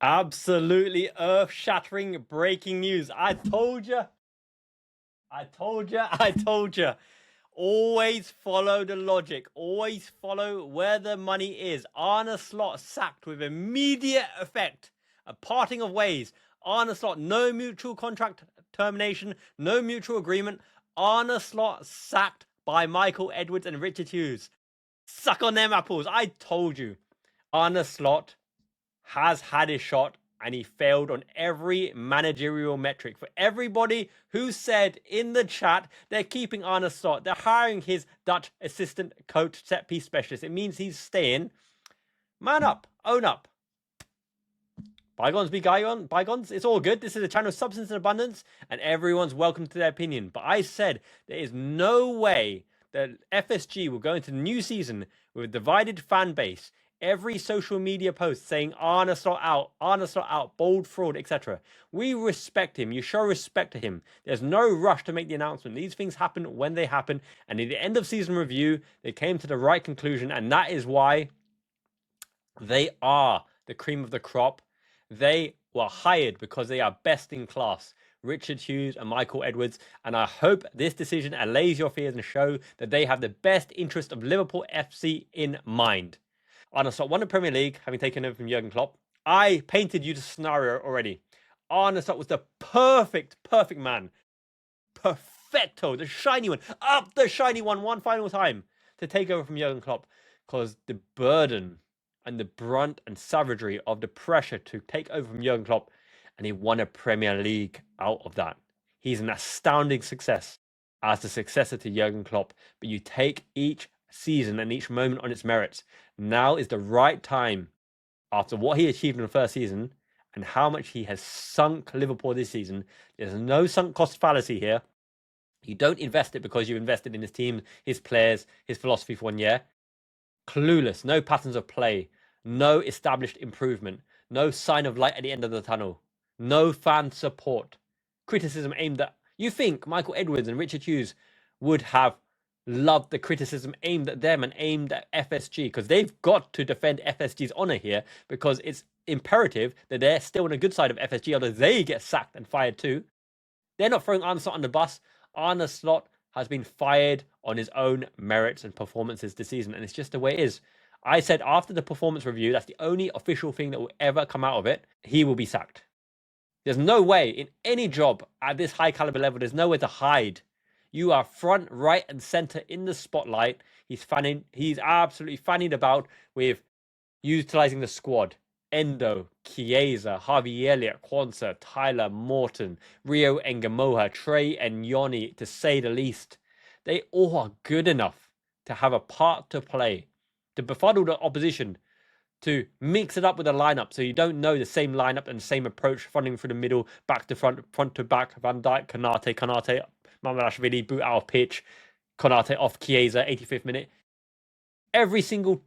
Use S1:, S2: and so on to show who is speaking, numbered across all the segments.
S1: Absolutely earth-shattering breaking news. I told you. I told you. I told you. Always follow the logic. Always follow where the money is. Arne Slot sacked with immediate effect. A parting of ways. Arne Slot, no mutual contract termination, no mutual agreement. Arne Slot sacked by Michael Edwards and Richard Hughes. Suck on them apples. I told you. Arne Slot has had his shot and he failed on every managerial metric. For everybody who said in the chat they're keeping Arne Slot, they're hiring his Dutch assistant coach set piece specialist. It means he's staying. Man up, own up. Bygones be bygones. It's all good. This is a channel of substance and abundance, and everyone's welcome to their opinion. But I said there is no way that FSG will go into the new season with a divided fan base. Every social media post saying Arne Slot out, bold fraud, etc. We respect him. You show respect to him. There's no rush to make the announcement. These things happen when they happen. And at the end of season review, they came to the right conclusion. And that is why they are the cream of the crop. They were hired because they are best in class. Richard Hughes and Michael Edwards, and I hope this decision allays your fears and show that they have the best interest of Liverpool FC in mind. Arne Slot won the Premier League, having taken over from Jurgen Klopp. I painted you the scenario already. Arne Slot was the perfect man. Perfecto, the shiny one. Up the shiny one final time to take over from Jurgen Klopp. Because the burden and the brunt and savagery of the pressure to take over from Jurgen Klopp, and he won a Premier League out of that. He's an astounding success as the successor to Jurgen Klopp. But you take each season and each moment on its merits. Now is the right time, after what he achieved in the first season and how much he has sunk Liverpool this season. There's no sunk cost fallacy here. You don't invest it because you invested in his team, his players, his philosophy for 1 year. Clueless, no patterns of play, no established improvement, no sign of light at the end of the tunnel, no fan support. Criticism aimed at... You think Michael Edwards and Richard Hughes would have loved the criticism aimed at them and aimed at FSG, because they've got to defend FSG's honor here, because it's imperative that they're still on the good side of FSG, although they get sacked and fired too. They're not throwing Arne Slot on the bus. Arne Slot has been fired on his own merits and performances this season, and it's just the way it is. I said after the performance review, that's the only official thing that will ever come out of it, he will be sacked. There's no way in any job at this high caliber level, there's nowhere to hide. You are front, right, and center in the spotlight. He's absolutely fanning about with utilizing the squad. Endo, Chiesa, Harvey Elliott, Kwanzaa, Tyler Morton, Rio Ngamoha, Trey and Yoni, to say the least. They all are good enough to have a part to play, to befuddle the opposition, to mix it up with a lineup so you don't know the same lineup and the same approach, fronting through the middle, back to front to back, Van Dijk, Konate, Mamardashvili, boot out of pitch, Konate off Chiesa, 85th minute. Every single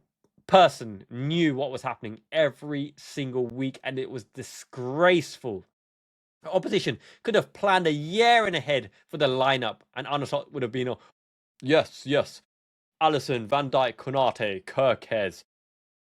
S1: person knew what was happening every single week, and it was disgraceful. The opposition could have planned a year in ahead for the lineup, and Arne Slot would have been, yes, Alisson, Van Dijk, Konate, Kirkes.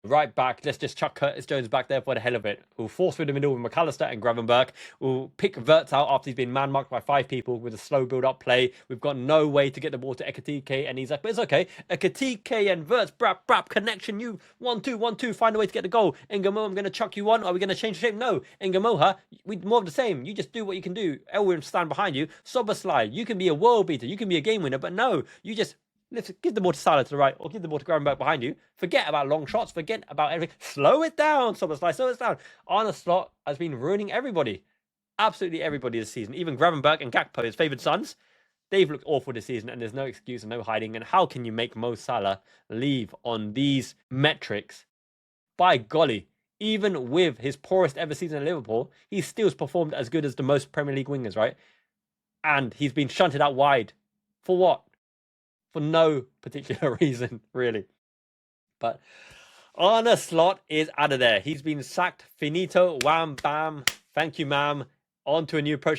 S1: Right back, let's just chuck Curtis Jones back there for the hell of it. We'll force through the middle with McAllister and Gravenberch. We'll pick Wirtz out after he's been man-marked by 5 people with a slow build-up play. We've got no way to get the ball to Ekatike, and he's like, but it's okay. Ekatike and Wirtz, brap, connection, you 1-2, find a way to get the goal. Ngamoha, I'm going to chuck you one. Are we going to change the shape? No. Ngamoha, we more of the same. You just do what you can do. Elwin stand behind you. Soberslide, you can be a world beater. You can be a game winner, but no, you just... give the ball to Salah to the right, or give the ball to Gravenberch behind you. Forget about long shots. Forget about everything. Slow it down, Soberslide. Slow it down. Arne Slot has been ruining everybody. Absolutely everybody this season. Even Gravenberch and Gakpo, his favoured sons, they've looked awful this season, and there's no excuse and no hiding. And how can you make Mo Salah leave on these metrics? By golly, even with his poorest ever season at Liverpool, he still performed as good as the most Premier League wingers, right? And he's been shunted out wide. For what? For no particular reason, really. But Arne Slot is out of there. He's been sacked. Finito, wham, bam. Thank you, ma'am. On to a new approach.